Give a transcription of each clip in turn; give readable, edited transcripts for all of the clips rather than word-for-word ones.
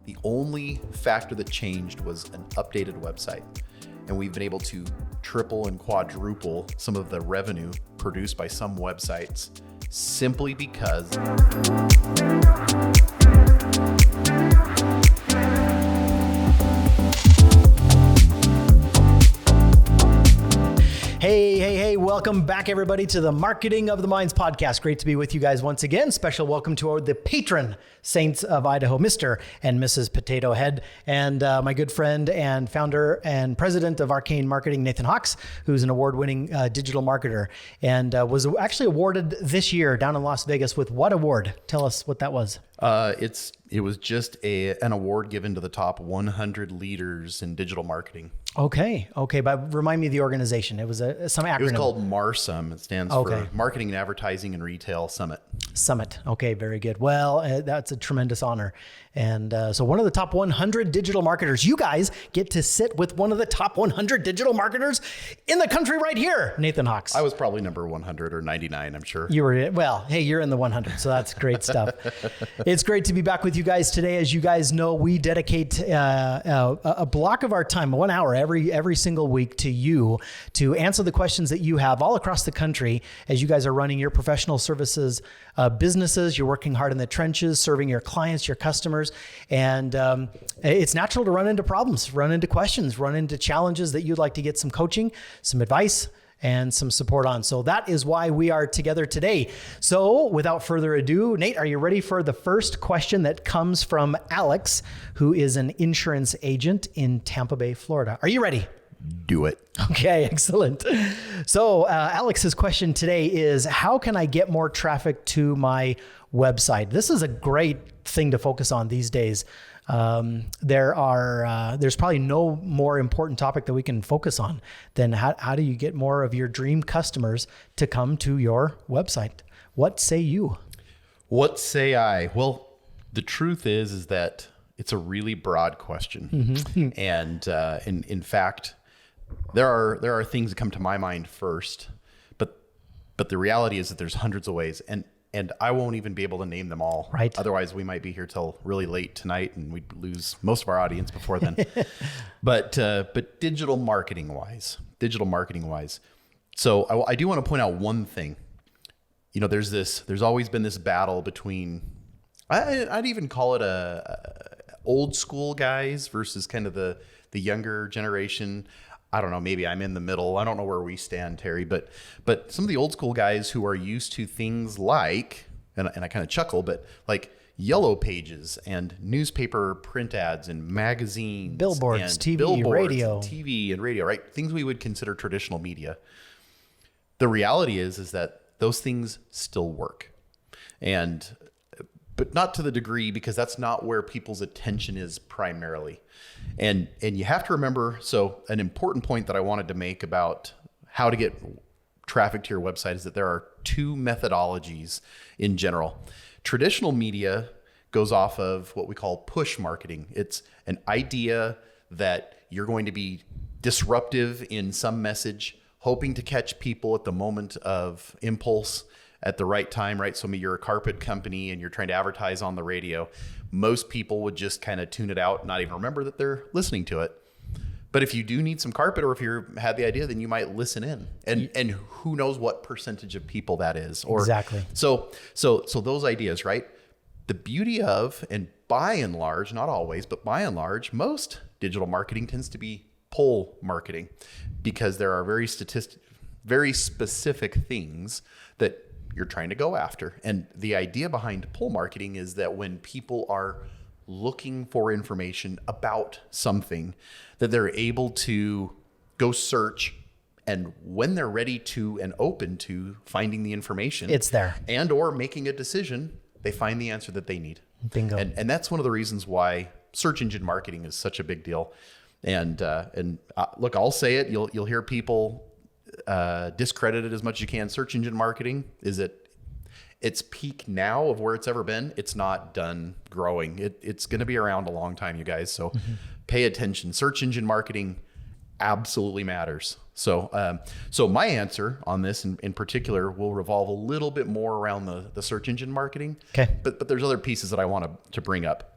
The only factor that changed was an updated website. And we've been able to triple and quadruple some of the revenue produced by some websites simply because Hey, welcome back everybody to the Marketing of the Minds podcast. Great to be with you guys once again. Special welcome to the patron saints of Idaho, Mr. and Mrs. Potato Head, and my good friend and founder and president of Arcane Marketing, Nathan Hawks, who's an award-winning digital marketer and was actually awarded this year down in Las Vegas with what award? Tell us what that was. It was just an award given to the top 100 leaders in digital marketing. Okay. But remind me of the organization. It was some acronym. It was called MARSUM. It stands for Marketing and Advertising and Retail Summit. Okay, very good. Well, that's a tremendous honor. And so one of the top 100 digital marketers, you guys get to sit with one of the top 100 digital marketers in the country right here, Nathan Hawks. I was probably number 100 or 99, I'm sure. You were, well, hey, you're in the 100, so that's great stuff. It's great to be back with you guys today. As you guys know, we dedicate a block of our time, 1 hour every single week to you to answer the questions that you have all across the country as you guys are running your professional services businesses. You're working hard in the trenches, serving your clients, your customers. And it's natural to run into problems, run into questions, run into challenges that you'd like to get some coaching, some advice, and some support on. So that is why we are together today. So without further ado, Nate, are you ready for the first question that comes from Alex, who is an insurance agent in Tampa Bay, Florida? Are you ready? Do it. Okay, excellent. So Alex's question today is, how can I get more traffic to my website? This is a great thing to focus on these days. There's probably no more important topic that we can focus on than how do you get more of your dream customers to come to your website? What say you? What say I? Well, the truth is that it's a really broad question. Mm-hmm. And in fact, there are things that come to my mind first, but the reality is that there's hundreds of ways, and I won't even be able to name them all. Right. Otherwise, we might be here till really late tonight, and we'd lose most of our audience before then. But digital marketing wise. So I do want to point out one thing. You know, there's always been this battle between, I'd even call it a old school guys versus kind of the younger generation. I don't know, maybe I'm in the middle. I don't know where we stand, Terry, but some of the old school guys who are used to things like, and I kind of chuckle, but like yellow pages and newspaper print ads and magazines, billboards, and TV and radio, right? Things we would consider traditional media. The reality is that those things still work. But not to the degree, because that's not where people's attention is primarily. And you have to remember, so an important point that I wanted to make about how to get traffic to your website is that there are two methodologies in general. Traditional media goes off of what we call push marketing. It's an idea that you're going to be disruptive in some message, hoping to catch people at the moment of impulse at the right time, right? So maybe you're a carpet company and you're trying to advertise on the radio. Most people would just kind of tune it out and not even remember that they're listening to it. But if you do need some carpet, or if you had the idea, then you might listen in. And who knows what percentage of people that is. Exactly. So those ideas, right? The beauty of, and by and large, not always, but by and large, most digital marketing tends to be pull marketing, because there are very specific things that you're trying to go after. And the idea behind pull marketing is that when people are looking for information about something, that they're able to go search, and when they're ready to and open to finding the information, it's there, and or making a decision, they find the answer that they need. Bingo. And that's one of the reasons why search engine marketing is such a big deal. And look, I'll say it, you'll hear people discredit it as much as you can. Search engine marketing is at its peak now of where it's ever been. It's not done growing. It's going to be around a long time, you guys. So pay attention. Search engine marketing absolutely matters. So my answer on this in particular will revolve a little bit more around the search engine marketing. Okay. But there's other pieces that I want to bring up.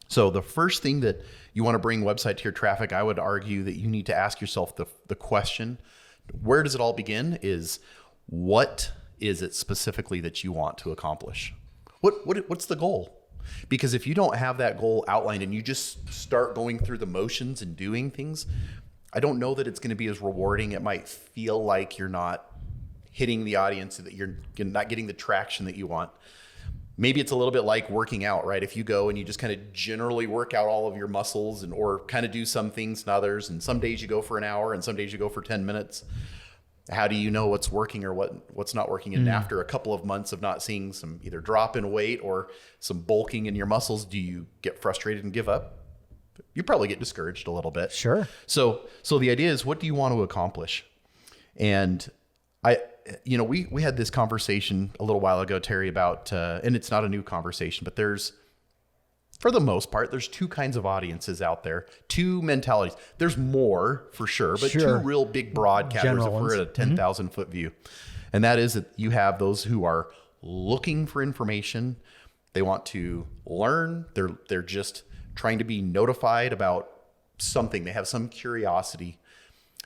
So the first thing that you want to bring website to your traffic, I would argue that you need to ask yourself the question, where does it all begin, is what is it specifically that you want to accomplish? What's the goal? Because if you don't have that goal outlined and you just start going through the motions and doing things, I don't know that it's going to be as rewarding. It might feel like you're not hitting the audience, that you're not getting the traction that you want. Maybe it's a little bit like working out, right? If you go and you just kind of generally work out all of your muscles or kind of do some things and others, and some days you go for an hour and some days you go for 10 minutes. How do you know what's working or what's not working? And after a couple of months of not seeing some either drop in weight or some bulking in your muscles, do you get frustrated and give up? You probably get discouraged a little bit. Sure. So the idea is, what do you want to accomplish? And we had this conversation a little while ago, Terry, about, and it's not a new conversation, but for the most part, there's two kinds of audiences out there, two mentalities. There's more for sure, but two real big broad categories if we're at a 10,000 foot view. And that is that you have those who are looking for information. They want to learn. They're just trying to be notified about something. They have some curiosity.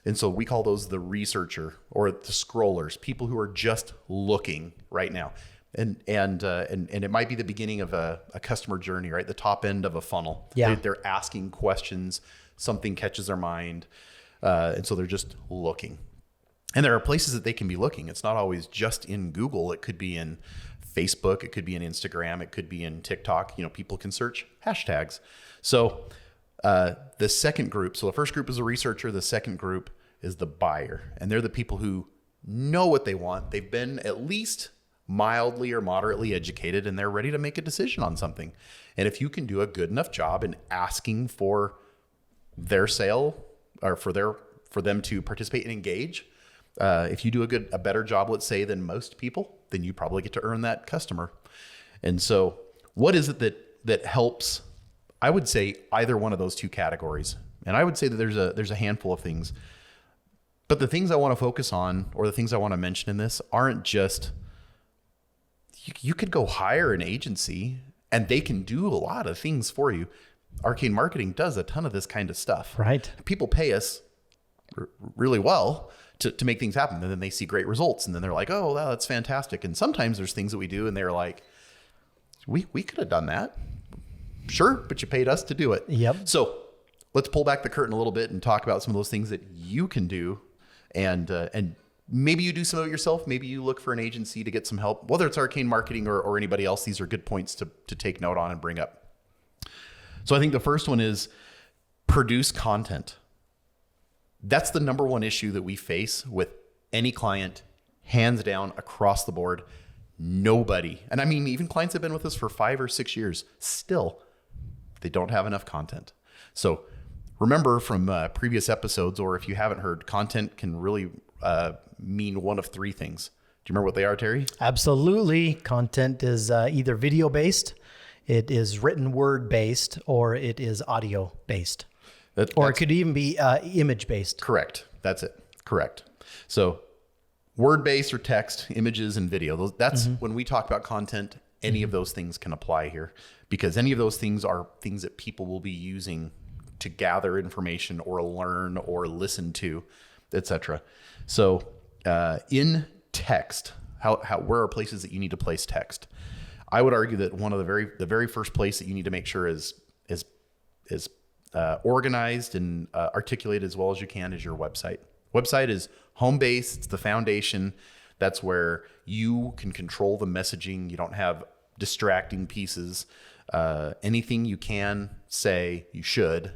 And so we call those the researcher or the scrollers, people who are just looking right now. And it might be the beginning of a customer journey, right? The top end of a funnel. Yeah. They're asking questions, something catches their mind. And so they're just looking. And there are places that they can be looking. It's not always just in Google. It could be in Facebook. It could be in Instagram. It could be in TikTok. People can search hashtags. So the second group, so the first group is a researcher. The second group is the buyer. And they're the people who know what they want. They've been at least mildly or moderately educated, and they're ready to make a decision on something. And if you can do a good enough job in asking for their sale or for them to participate and engage, if you do a better job, let's say, than most people, then you probably get to earn that customer. And so what is it that helps, I would say, either one of those two categories? And I would say that there's a handful of things. But the things I want to focus on, or the things I want to mention in this, aren't just, you could go hire an agency and they can do a lot of things for you. Arcane Marketing does a ton of this kind of stuff. Right. People pay us really well to make things happen. And then they see great results. And then they're like, oh, wow, that's fantastic. And sometimes there's things that we do and they're like, we could have done that. Sure, but you paid us to do it. Yep. So let's pull back the curtain a little bit and talk about some of those things that you can do. And maybe you do some of it yourself. Maybe you look for an agency to get some help, whether it's Arcane Marketing or anybody else. These are good points to take note on and bring up. So I think the first one is produce content. That's the number one issue that we face with any client, hands down, across the board. Nobody, and I mean, even clients have been with us for 5 or 6 years, still, they don't have enough content. So remember from previous episodes, or if you haven't heard, content can really mean one of three things. Do you remember what they are, Terry? Absolutely. Content is either video based, it is written word based, or it is audio based. Or it could even be image based. Correct. That's it. Correct. So word based or text, images, and video. That's when we talk about content, any of those things can apply here, because any of those things are things that people will be using to gather information or learn or listen to, etc. So in text, where are places that you need to place text? I would argue that one of the very first place that you need to make sure is organized and articulated as well as you can is your website. Website is home base. It's the foundation. That's where you can control the messaging. You don't have distracting pieces. Anything you can say, you should,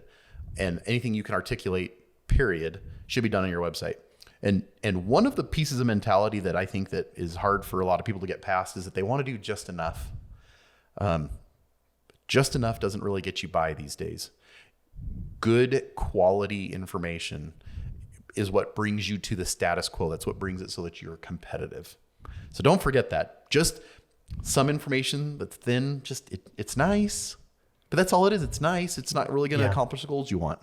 and anything you can articulate, period, should be done on your website. And one of the pieces of mentality that I think that is hard for a lot of people to get past is that they want to do just enough. Just enough doesn't really get you by these days. Good quality information is what brings you to the status quo. That's what brings it so that you're competitive. So don't forget that. Just some information that's thin, it's nice, but that's all it is. It's nice. It's not really going to accomplish the goals you want.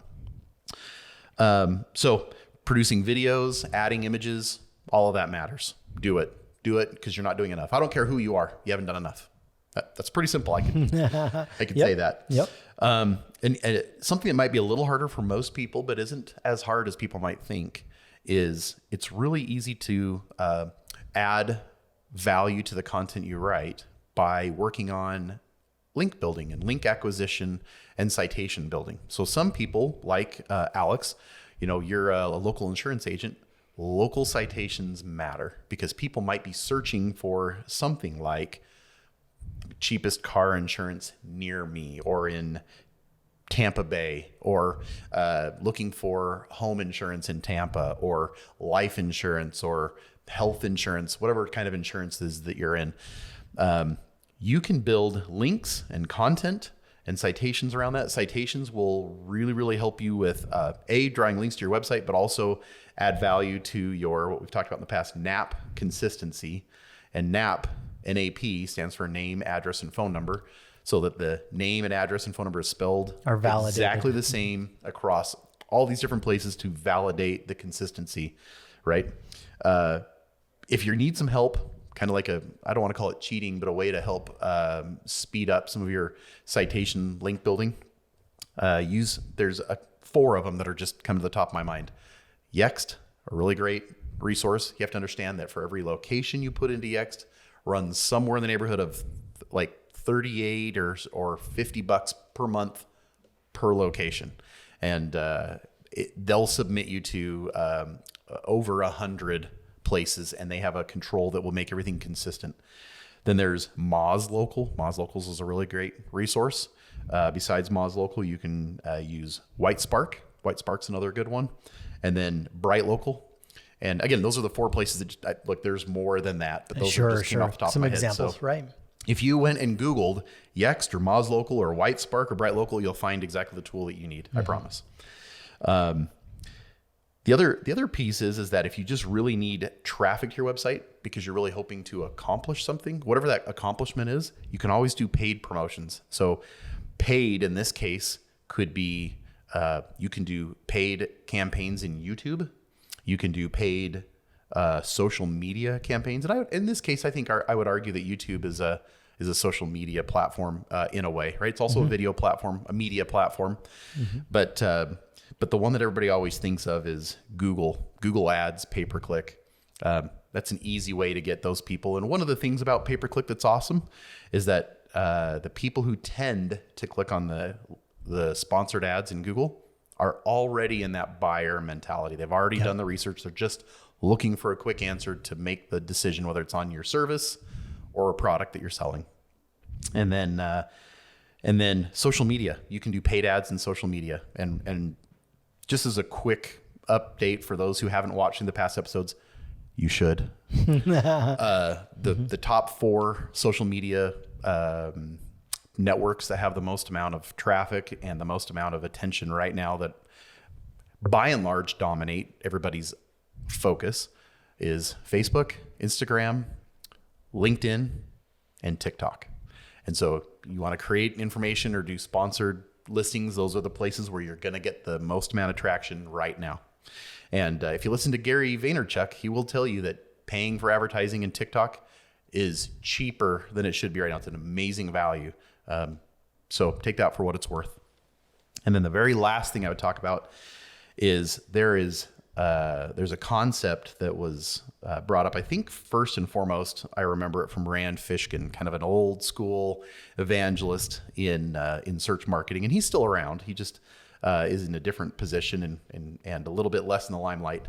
So producing videos, adding images, all of that matters. Do it because you're not doing enough. I don't care who you are. You haven't done enough. That's pretty simple. I can say that. Yep. And something that might be a little harder for most people, but isn't as hard as people might think, is it's really easy to add value to the content you write by working on link building and link acquisition and citation building. So some people like Alex, you're a local insurance agent. Local citations matter because people might be searching for something like cheapest car insurance near me, or in Tampa Bay, or looking for home insurance in Tampa, or life insurance, or health insurance, whatever kind of insurance is that you're in. You can build links and content and citations around that. Citations will really, really help you with drawing links to your website, but also add value to your, what we've talked about in the past, NAP consistency. And NAP, NAP, stands for name, address, and phone number, so that the name and address and phone number is spelled are validated exactly the same across all these different places to validate the consistency, right? If you need some help, kind of like I don't want to call it cheating, but a way to help speed up some of your citation link building, there's 4 of them that are just come to the top of my mind. Yext, a really great resource. You have to understand that for every location you put into Yext, runs somewhere in the neighborhood of like 38 or $50 per month per location. And they'll submit you to over 100 places, and they have a control that will make everything consistent. Then there's Moz Local. Moz Locals is a really great resource. Besides Moz Local, you can use Whitespark. Whitespark's another good one. And then Bright Local. And again, those are the 4 places that look, there's more than that, but those are just came off the top Some of my examples, head. So right? if you went and Googled Yext or Moz Local or Whitespark or Bright Local, you'll find exactly the tool that you need. I promise. The other piece is that if you just really need traffic to your website because you're really hoping to accomplish something, whatever that accomplishment is, you can always do paid promotions. So paid in this case could be, you can do paid campaigns in YouTube. You can do paid social media campaigns. And in this case, I think I would argue that YouTube is a social media platform in a way, right? It's also a video platform, a media platform. But the one that everybody always thinks of is Google Ads, pay-per-click. That's an easy way to get those people. And one of the things about pay-per-click that's awesome is that the people who tend to click on the sponsored ads in Google are already in that buyer mentality. They've already done the research. They're just looking for a quick answer to make the decision whether it's on your service or a product that you're selling. And then social media. You can do paid ads in social media. And just as a quick update for those who haven't watched in the past episodes, you should. The top 4 social media networks that have the most amount of traffic and the most amount of attention right now, that by and large dominate everybody's focus, is Facebook, Instagram, LinkedIn, and TikTok. And so you want to create information or do sponsored listings, those are the places where you're going to get the most amount of traction right now. And if you listen to Gary Vaynerchuk, he will tell you that paying for advertising in TikTok is cheaper than it should be right now. It's an amazing value. So take that for what it's worth. And then the very last thing I would talk about is there's a concept that was brought up, I think first and foremost, I remember it from Rand Fishkin, kind of an old school evangelist in search marketing. And he's still around. He just is in a different position and a little bit less in the limelight.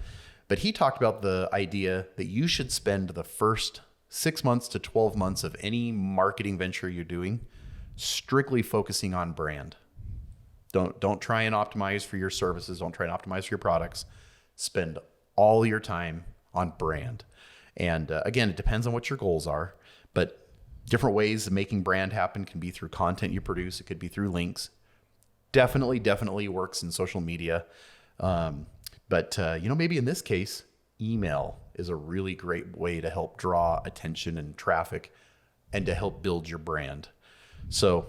But he talked about the idea that you should spend the first 6 months to 12 months of any marketing venture you're doing strictly focusing on brand. Don't try and optimize for your services. Don't try and optimize for your products. Spend all your time on brand. And again, it depends on what your goals are, but different ways of making brand happen can be through content you produce. It could be through links. Definitely works in social media. But maybe in this case, email is a really great way to help draw attention and traffic and to help build your brand. So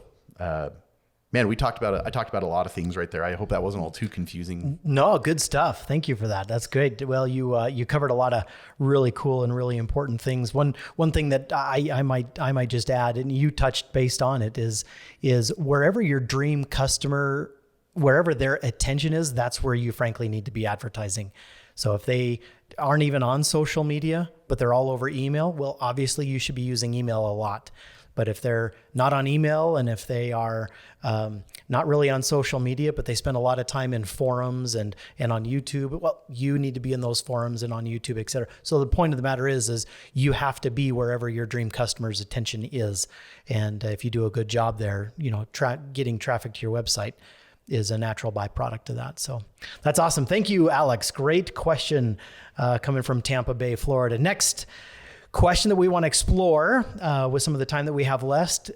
Man, I talked about a lot of things right there. I hope that wasn't all too confusing. No, good stuff. Thank you for that. That's great. Well, you covered a lot of really cool and really important things. One thing that I might just add, and you touched based on it, is wherever your dream customer, wherever their attention is, that's where you frankly need to be advertising. So if they aren't even on social media, but they're all over email, well, obviously you should be using email a lot. But if they're not on email, and if they are not really on social media, but they spend a lot of time in forums and on YouTube, well, you need to be in those forums and on YouTube, et cetera. So the point of the matter is you have to be wherever your dream customer's attention is. And if you do a good job there, getting traffic to your website is a natural byproduct of that. So that's awesome. Thank you, Alex. Great question coming from Tampa Bay, Florida. Next question that we want to explore with some of the time that we have left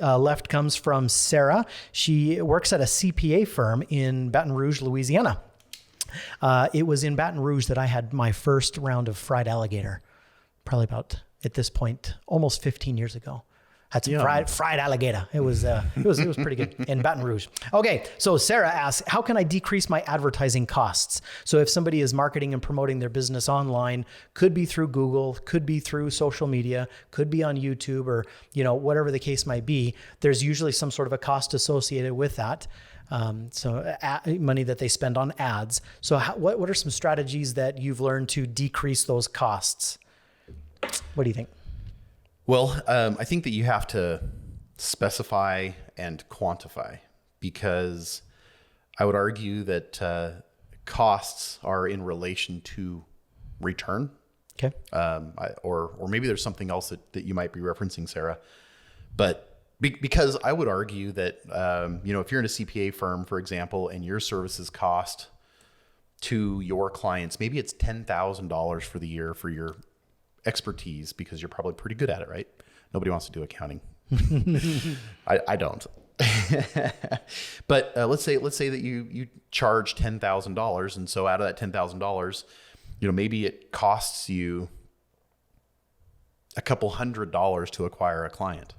comes from Sarah. She works at a CPA firm in Baton Rouge, Louisiana. It was in Baton Rouge that I had my first round of fried alligator, probably about, at this point, almost 15 years ago. Had some fried alligator. It was pretty good in Baton Rouge. Okay, so Sarah asks, how can I decrease my advertising costs? So if somebody is marketing and promoting their business online, could be through Google, could be through social media, could be on YouTube, or whatever the case might be, there's usually some sort of a cost associated with that. Money that they spend on ads. So what are some strategies that you've learned to decrease those costs? What do you think? Well, I think that you have to specify and quantify, because I would argue that costs are in relation to return. Okay. Or maybe there's something else that you might be referencing, Sarah. But because I would argue that, if you're in a CPA firm, for example, and your services cost to your clients, maybe it's $10,000 for the year for your expertise, because you're probably pretty good at it, right? Nobody wants to do accounting. I don't. But let's say that you charge $10,000, and so out of that $10,000, maybe it costs you a couple $100 to acquire a client.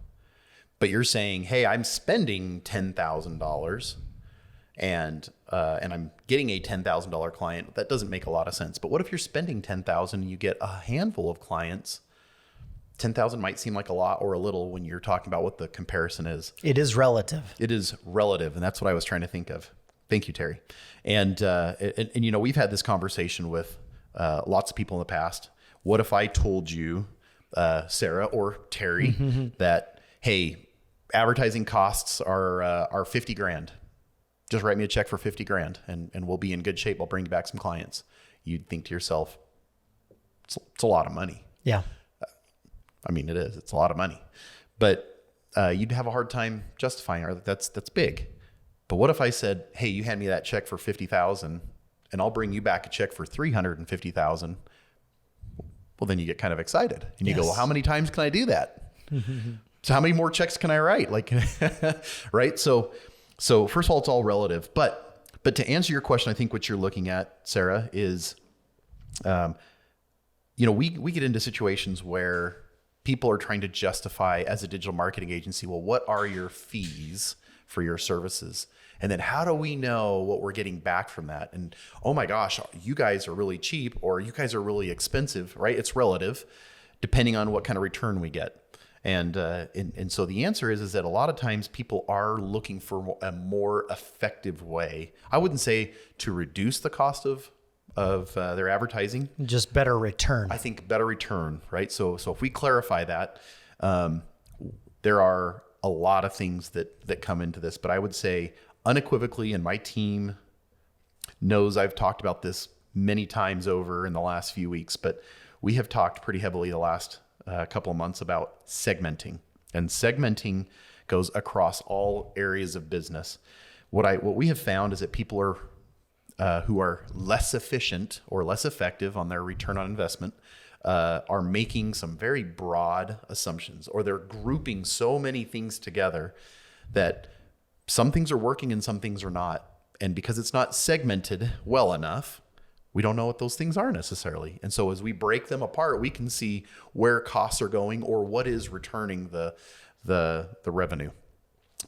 But you're saying, hey, I'm spending $10,000 and I'm getting a $10,000 client. That doesn't make a lot of sense. But what if you're spending $10,000 and you get a handful of clients? $10,000 might seem like a lot or a little when you're talking about what the comparison is. It is relative. It is relative, and that's what I was trying to think of. Thank you, Terry. And we've had this conversation with lots of people in the past. What if I told you, Sarah or Terry, that, hey, advertising costs are 50 grand. Just write me a check for 50 grand and we'll be in good shape. I'll bring you back some clients. You'd think to yourself, it's a lot of money. Yeah. I mean, it is. It's a lot of money. But you'd have a hard time justifying it. That's big. But what if I said, hey, you hand me that check for $50,000 and I'll bring you back a check for $350,000? Well, then you get kind of excited and you go, well, how many times can I do that? So how many more checks can I write? Right? So first of all, it's all relative, but to answer your question, I think what you're looking at, Sarah, is, we get into situations where people are trying to justify as a digital marketing agency, well, what are your fees for your services? And then how do we know what we're getting back from that? And, oh my gosh, you guys are really cheap or you guys are really expensive, right? It's relative depending on what kind of return we get. And so the answer is that a lot of times people are looking for a more effective way. I wouldn't say to reduce the cost of their advertising. Just better return. I think better return, right? So if we clarify that, there are a lot of things that come into this, but I would say unequivocally, and my team knows I've talked about this many times over in the last few weeks, but we have talked pretty heavily the last couple of months about segmenting, and segmenting goes across all areas of business. What we have found is that people who are less efficient or less effective on their return on investment are making some very broad assumptions, or they're grouping so many things together that some things are working and some things are not. And because it's not segmented well enough, we don't know what those things are necessarily. And so as we break them apart, we can see where costs are going or what is returning the revenue.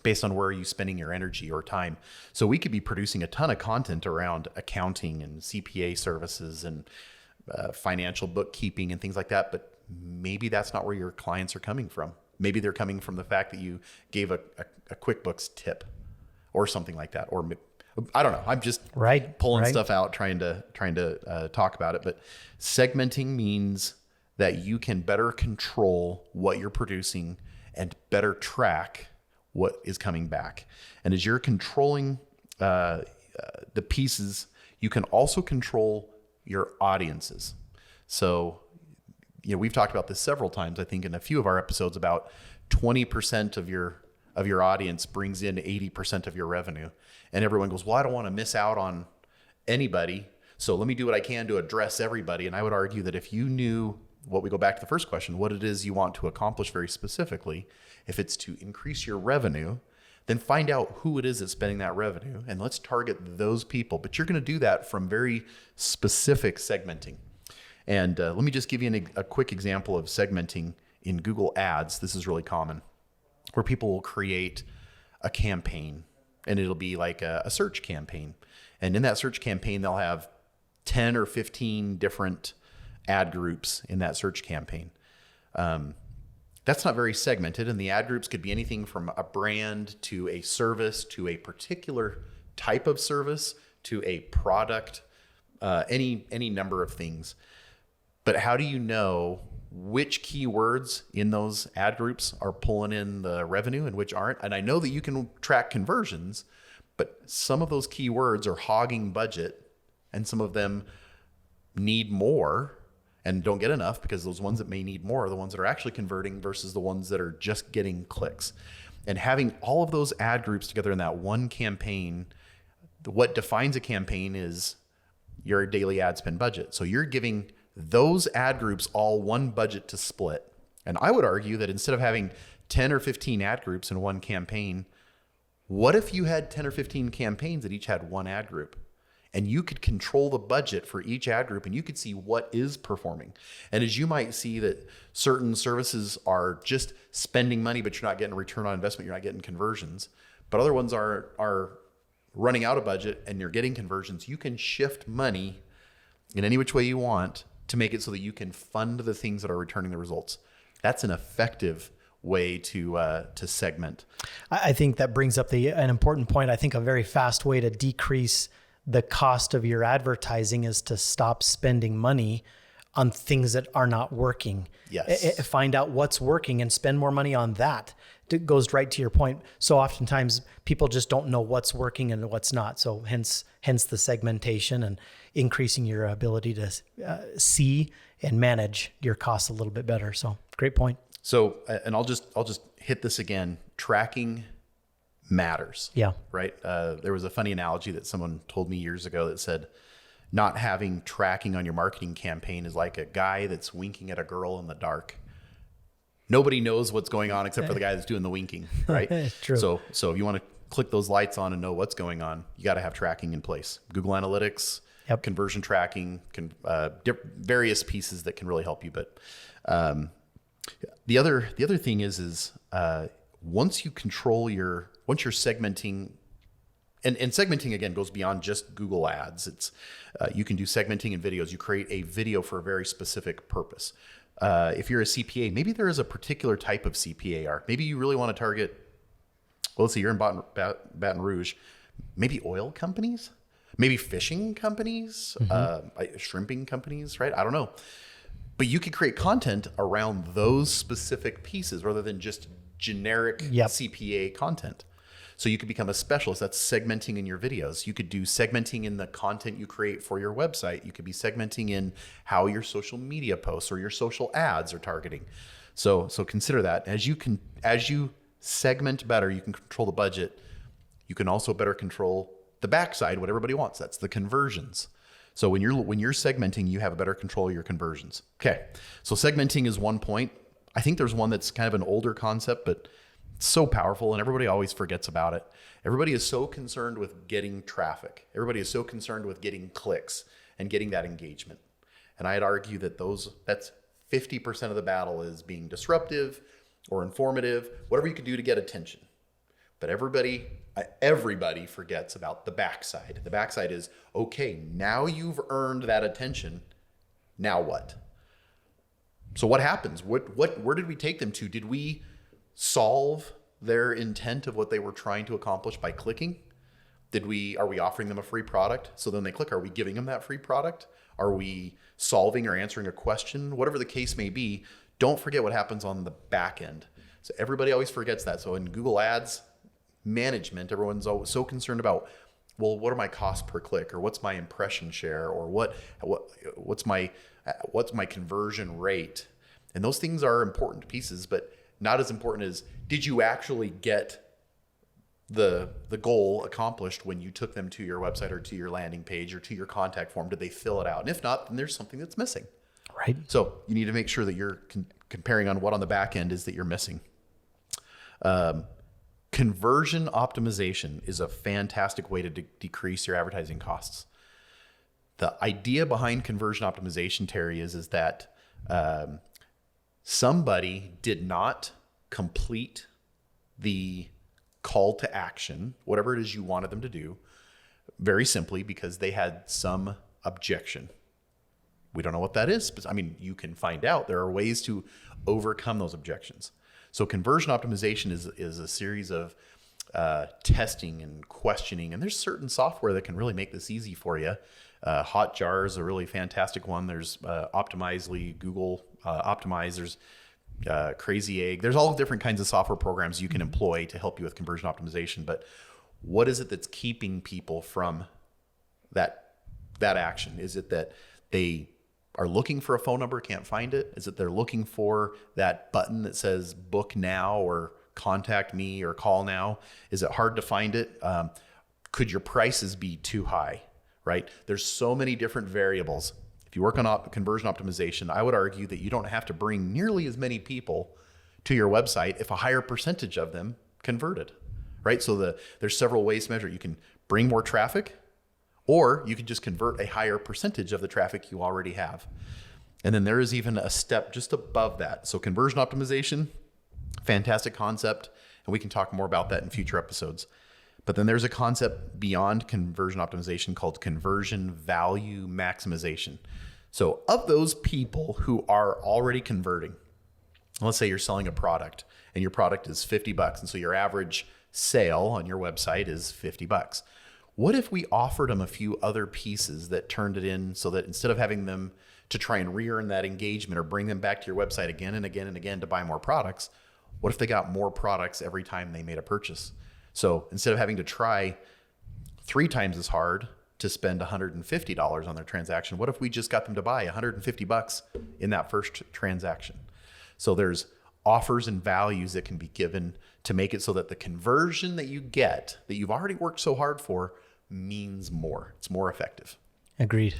based on where are you spending your energy or time. So we could be producing a ton of content around accounting and CPA services and financial bookkeeping and things like that, but maybe that's not where your clients are coming from. Maybe they're coming from the fact that you gave a QuickBooks tip or something like that. Or I don't know. I'm just pulling stuff out, trying to talk about it. But segmenting means that you can better control what you're producing and better track what is coming back. And as you're controlling the pieces, you can also control your audiences. So, we've talked about this several times, I think in a few of our episodes, about 20% of your audience brings in 80% of your revenue. And everyone goes, well, I don't want to miss out on anybody, so let me do what I can to address everybody. And I would argue that if you knew what we go back to the first question, what it is you want to accomplish very specifically, if it's to increase your revenue, then find out who it is that's spending that revenue and let's target those people. But you're going to do that from very specific segmenting. And let me just give you a quick example of segmenting in Google Ads. This is really common, where people will create a campaign and it'll be like a search campaign. And in that search campaign, they'll have 10 or 15 different ad groups in that search campaign. That's not very segmented. And the ad groups could be anything from a brand to a service to a particular type of service to a product, any number of things. But how do you know which keywords in those ad groups are pulling in the revenue and which aren't? And I know that you can track conversions, but some of those keywords are hogging budget and some of them need more and don't get enough, because those ones that may need more are the ones that are actually converting versus the ones that are just getting clicks. And having all of those ad groups together in that one campaign, what defines a campaign is your daily ad spend budget. So you're giving those ad groups all one budget to split. And I would argue that instead of having 10 or 15 ad groups in one campaign, what if you had 10 or 15 campaigns that each had one ad group? And you could control the budget for each ad group and you could see what is performing. And as you might see that certain services are just spending money, but you're not getting a return on investment, you're not getting conversions, but other ones are running out of budget and you're getting conversions, you can shift money in any which way you want to make it so that you can fund the things that are returning the results. That's an effective way to segment. I think that brings up an important point. I think a very fast way to decrease the cost of your advertising is to stop spending money on things that are not working. Yes. Find out what's working and spend more money on that. It goes right to your point. So oftentimes people just don't know what's working and what's not. So hence the segmentation and increasing your ability to see and manage your costs a little bit better. So great point. So, and I'll just hit this again. Tracking matters. Yeah. Right. There was a funny analogy that someone told me years ago that said, not having tracking on your marketing campaign is like a guy that's winking at a girl in the dark. Nobody knows what's going on except for the guy that's doing the winking, right? True. So if you want to click those lights on and know what's going on, you got to have tracking in place. Google Analytics, conversion tracking, various pieces that can really help you. But the other thing is once you're segmenting, and segmenting again goes beyond just Google Ads. It's you can do segmenting in videos. You create a video for a very specific purpose. If you're a CPA, maybe there is a particular type of CPA. Maybe you really want to target, well, let's see, you're in Baton Rouge, maybe oil companies, maybe fishing companies, shrimping companies, right? I don't know. But you could create content around those specific pieces rather than just generic CPA content. So you could become a specialist. That's segmenting in your videos. You could do segmenting in the content you create for your website. You could be segmenting in how your social media posts or your social ads are targeting. So consider that. As you segment better, you can control the budget. You can also better control the backside, what everybody wants. That's the conversions. So when you're segmenting, you have a better control of your conversions. Okay. So segmenting is one point. I think there's one that's kind of an older concept, but it's so powerful and everybody always forgets about it. Everybody is so concerned with getting traffic. Everybody is so concerned with getting clicks and getting that engagement. And I'd argue that that's 50% of the battle is being disruptive or informative, whatever you can do to get attention. But everybody forgets about the backside. The backside is, okay, now you've earned that attention. Now what? So what happens? Where did we take them to? Did we solve their intent of what they were trying to accomplish by clicking? Are we offering them a free product? So then they click. Are we giving them that free product? Are we solving or answering a question? Whatever the case may be, don't forget what happens on the back end. So everybody always forgets that. So in Google Ads management, everyone's always so concerned about, well, what are my costs per click, or what's my impression share, or what's my conversion rate? And those things are important pieces, but not as important as, did you actually get the goal accomplished when you took them to your website or to your landing page or to your contact form? Did they fill it out? And if not, then there's something that's missing. Right. So you need to make sure that you're comparing on what on the back end is that you're missing. Conversion optimization is a fantastic way to decrease your advertising costs. The idea behind conversion optimization, Terry, is that somebody did not complete the call to action, whatever it is you wanted them to do, very simply because they had some objection. We don't know what that is, but I mean, you can find out. There are ways to overcome those objections. So conversion optimization is a series of testing and questioning, and there's certain software that can really make this easy for you. Hotjar is a really fantastic one. There's Optimizely, Google Optimize. There's Crazy Egg. There's all different kinds of software programs you can employ to help you with conversion optimization. But what is it that's keeping people from that action? Is it that they are looking for a phone number, can't find it? Is it they're looking for that button that says book now or contact me or call now? Is it hard to find it? Could your prices be too high, right? There's so many different variables. If you work on conversion optimization, I would argue that you don't have to bring nearly as many people to your website if a higher percentage of them converted, right? So there's several ways to measure it. You can bring more traffic, or you can just convert a higher percentage of the traffic you already have. And then there is even a step just above that. So conversion optimization, fantastic concept, and we can talk more about that in future episodes. But then there's a concept beyond conversion optimization called conversion value maximization. So of those people who are already converting, let's say you're selling a product and your product is $50, and so your average sale on your website is $50. What if we offered them a few other pieces that turned it in so that instead of having them to try and re-earn that engagement or bring them back to your website again and again and again to buy more products, what if they got more products every time they made a purchase? So instead of having to try 3 times as hard to spend $150 on their transaction, what if we just got them to buy $150 in that first transaction? So there's offers and values that can be given to make it so that the conversion that you get, that you've already worked so hard for, means more. It's more effective. Agreed.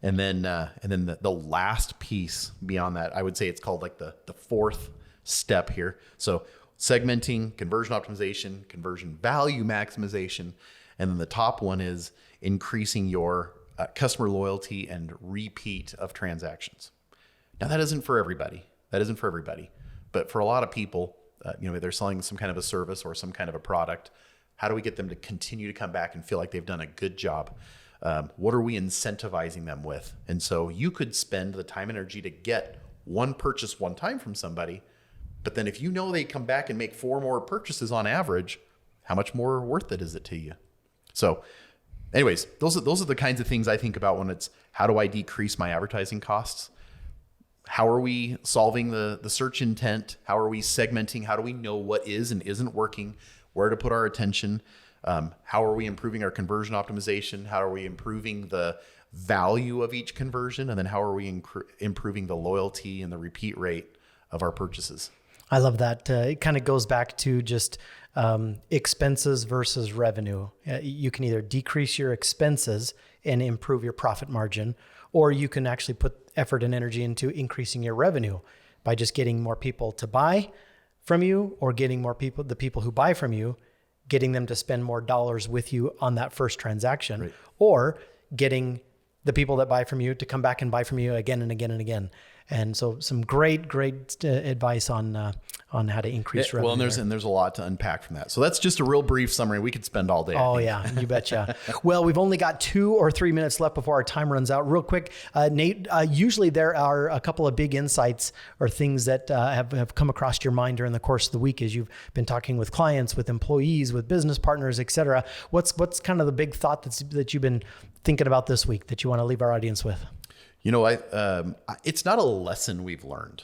And then the last piece beyond that, I would say it's called like the fourth step here. So segmenting, conversion optimization, conversion value maximization. And then the top one is increasing your customer loyalty and repeat of transactions. Now that isn't for everybody. But for a lot of people, they're selling some kind of a service or some kind of a product. How do we get them to continue to come back and feel like they've done a good job? What are we incentivizing them with? And so you could spend the time and energy to get one purchase one time from somebody, but then if you know they come back and make 4 more purchases on average, how much more worth it is it to you? So anyways, those are the kinds of things I think about when it's, how do I decrease my advertising costs? How are we solving the search intent? How are we segmenting? How do we know what is and isn't working? Where to put our attention? How are we improving our conversion optimization? How are we improving the value of each conversion? And then how are we improving the loyalty and the repeat rate of our purchases? I love that. It kind of goes back to just expenses versus revenue. You can either decrease your expenses and improve your profit margin, or you can actually put effort and energy into increasing your revenue by just getting more people to buy from you, or getting more people, the people who buy from you, getting them to spend more dollars with you on that first transaction, right, or getting the people that buy from you to come back and buy from you again and again and again. And so some great advice on on how to increase revenue. Well, and there's a lot to unpack from that. So that's just a real brief summary. We could spend all day. Oh yeah, you betcha. Well, we've only got 2 or 3 minutes left before our time runs out. Real quick, Nate, usually there are a couple of big insights or things that have come across your mind during the course of the week as you've been talking with clients, with employees, with business partners, et cetera. What's kind of the big thought that you've been thinking about this week that you want to leave our audience with? It's not a lesson we've learned.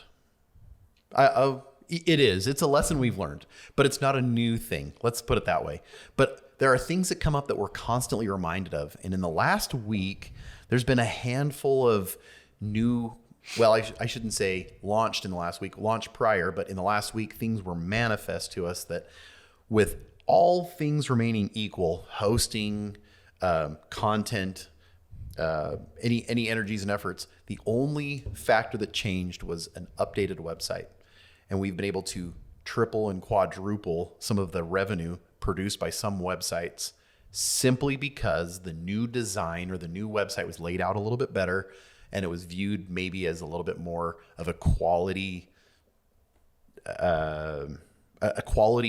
It's a lesson we've learned, but it's not a new thing. Let's put it that way. But there are things that come up that we're constantly reminded of. And in the last week, there's been a handful of new, well, I shouldn't say launched in the last week, launched prior, but in the last week, things were manifest to us that with all things remaining equal, hosting, content, any energies and efforts, the only factor that changed was an updated website. And we've been able to triple and quadruple some of the revenue produced by some websites simply because the new design or the new website was laid out a little bit better and it was viewed maybe as a little bit more of a quality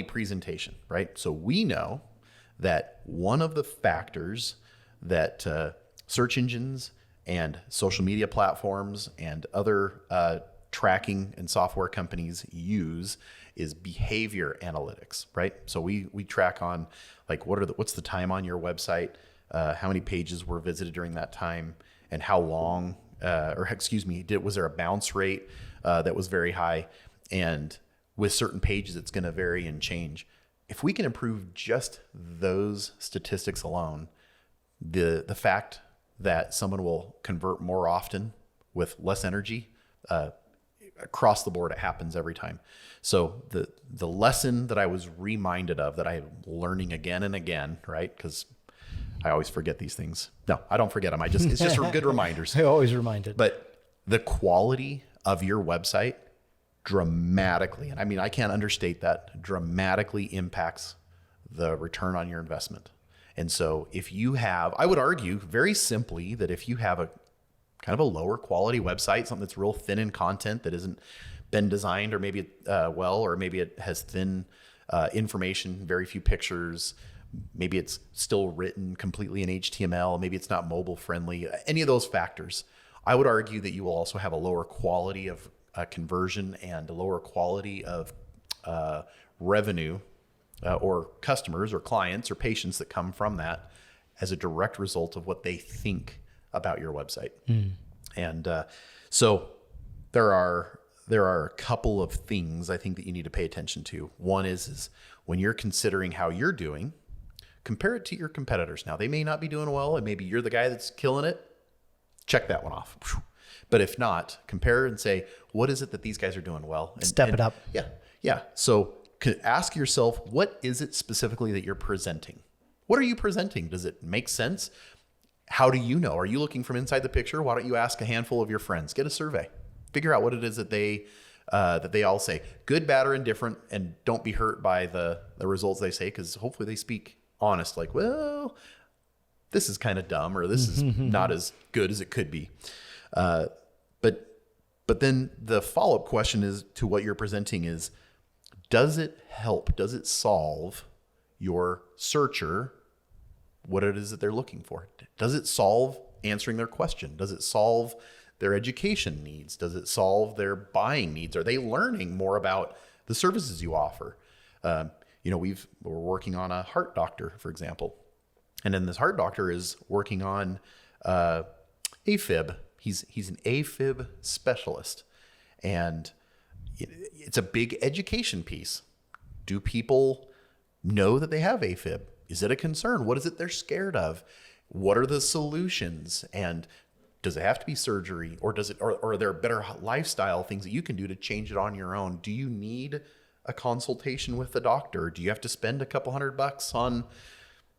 presentation, right? So we know that one of the factors that search engines and social media platforms and other tracking and software companies use is behavior analytics, right? So we track on like what's the time on your website, how many pages were visited during that time, and how long, was there a bounce rate that was very high? And with certain pages, it's going to vary and change. If we can improve just those statistics alone, the fact that someone will convert more often with less energy, across the board, it happens every time. So the lesson that I was reminded of that I'm learning again and again, right? Because I always forget these things. No, I don't forget them. It's just good reminders. I always reminded. But the quality of your website dramatically, and I mean, I can't understate that, dramatically impacts the return on your investment. And so if you have, I would argue very simply that if you have a kind of a lower quality website, something that's real thin in content that isn't been designed, or maybe or maybe it has thin information, very few pictures, maybe it's still written completely in HTML, maybe it's not mobile friendly, any of those factors, I would argue that you will also have a lower quality of conversion and a lower quality of revenue or customers or clients or patients that come from that as a direct result of what they think about your website. And so there are a couple of things I think that you need to pay attention to. One is when you're considering how you're doing, compare it to your competitors. Now, they may not be doing well, and maybe you're the guy that's killing it. Check that one off. But if not, compare and say, what is it that these guys are doing well? And step it up. Yeah. So ask yourself, what is it specifically that you're presenting? What are you presenting? Does it make sense? How do you know? Are you looking from inside the picture? Why don't you ask a handful of your friends? Get a survey. Figure out what it is that they all say, good, bad, or indifferent, and don't be hurt by the results they say, because hopefully they speak honest, like, well, this is kind of dumb, or this is not as good as it could be. But then the follow-up question is to what you're presenting is, does it help? Does it solve your searcher what it is that they're looking for? Does it solve answering their question? Does it solve their education needs? Does it solve their buying needs? Are they learning more about the services you offer? We're working on a heart doctor, for example. And then this heart doctor is working on AFib. He's an AFib specialist. And it's a big education piece. Do people know that they have AFib? Is it a concern? What is it they're scared of? What are the solutions? And does it have to be surgery, or are there better lifestyle things that you can do to change it on your own? Do you need a consultation with the doctor? Do you have to spend a couple $100 on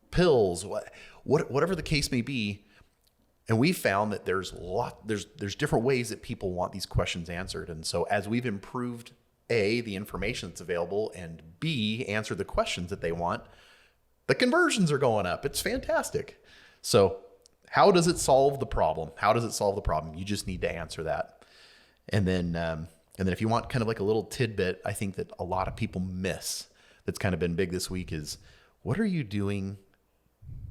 pills? Whatever the case may be. And we found that there's different ways that people want these questions answered. And so as we've improved A, the information that's available, and B, answer the questions that they want, the conversions are going up. It's fantastic. So how does it solve the problem? You just need to answer that. And then And then if you want kind of like a little tidbit, I think that a lot of people miss that's kind of been big this week is, what are you doing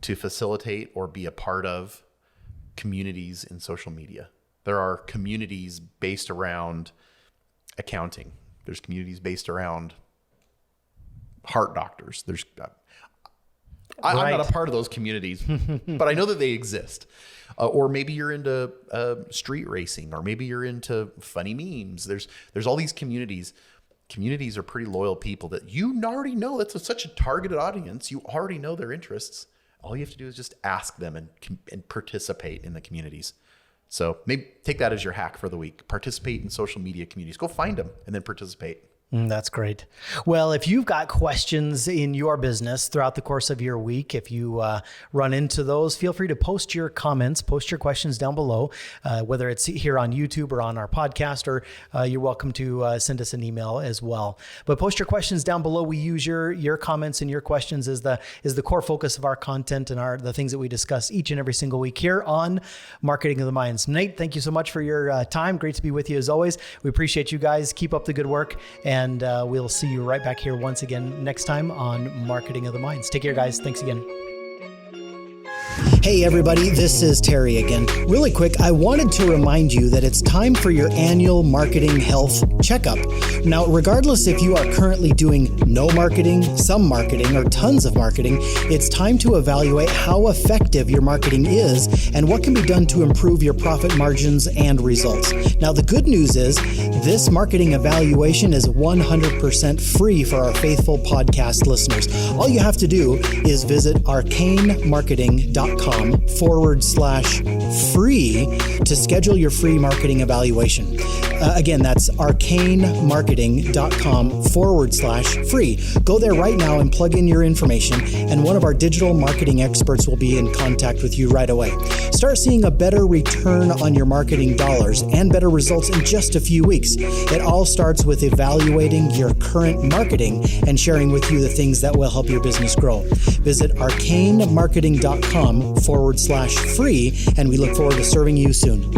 to facilitate or be a part of communities in social media? There are communities based around accounting. There's communities based around heart doctors. I'm not a part of those communities, but I know that they exist. Or maybe you're into street racing, or maybe you're into funny memes. There's all these communities. Communities are pretty loyal people that you already know. That's such a targeted audience. You already know their interests. All you have to do is just ask them and participate in the communities. So maybe take that as your hack for the week. Participate in social media communities. Go find them and then participate. That's great. Well, if you've got questions in your business throughout the course of your week, if you run into those, feel free to post your comments, post your questions down below, whether it's here on YouTube or on our podcast, or you're welcome to send us an email as well. But post your questions down below. We use your comments and your questions as the core focus of our content and the things that we discuss each and every single week here on Marketing of the Minds. Nate, thank you so much for your time. Great to be with you as always. We appreciate you guys. Keep up the good work. And we'll see you right back here once again next time on Marketing of the Minds. Take care, guys. Thanks again. Hey everybody, this is Terry again. Really quick, I wanted to remind you that it's time for your annual marketing health checkup. Now, regardless if you are currently doing no marketing, some marketing, or tons of marketing, it's time to evaluate how effective your marketing is and what can be done to improve your profit margins and results. Now, the good news is this marketing evaluation is 100% free for our faithful podcast listeners. All you have to do is visit arcanemarketing.com/free to schedule your free marketing evaluation. Again, that's arcanemarketing.com/free. Go there right now and plug in your information, and one of our digital marketing experts will be in contact with you right away. Start seeing a better return on your marketing dollars and better results in just a few weeks. It all starts with evaluating your current marketing and sharing with you the things that will help your business grow. Visit arcanemarketing.com/free, and we look forward to serving you soon.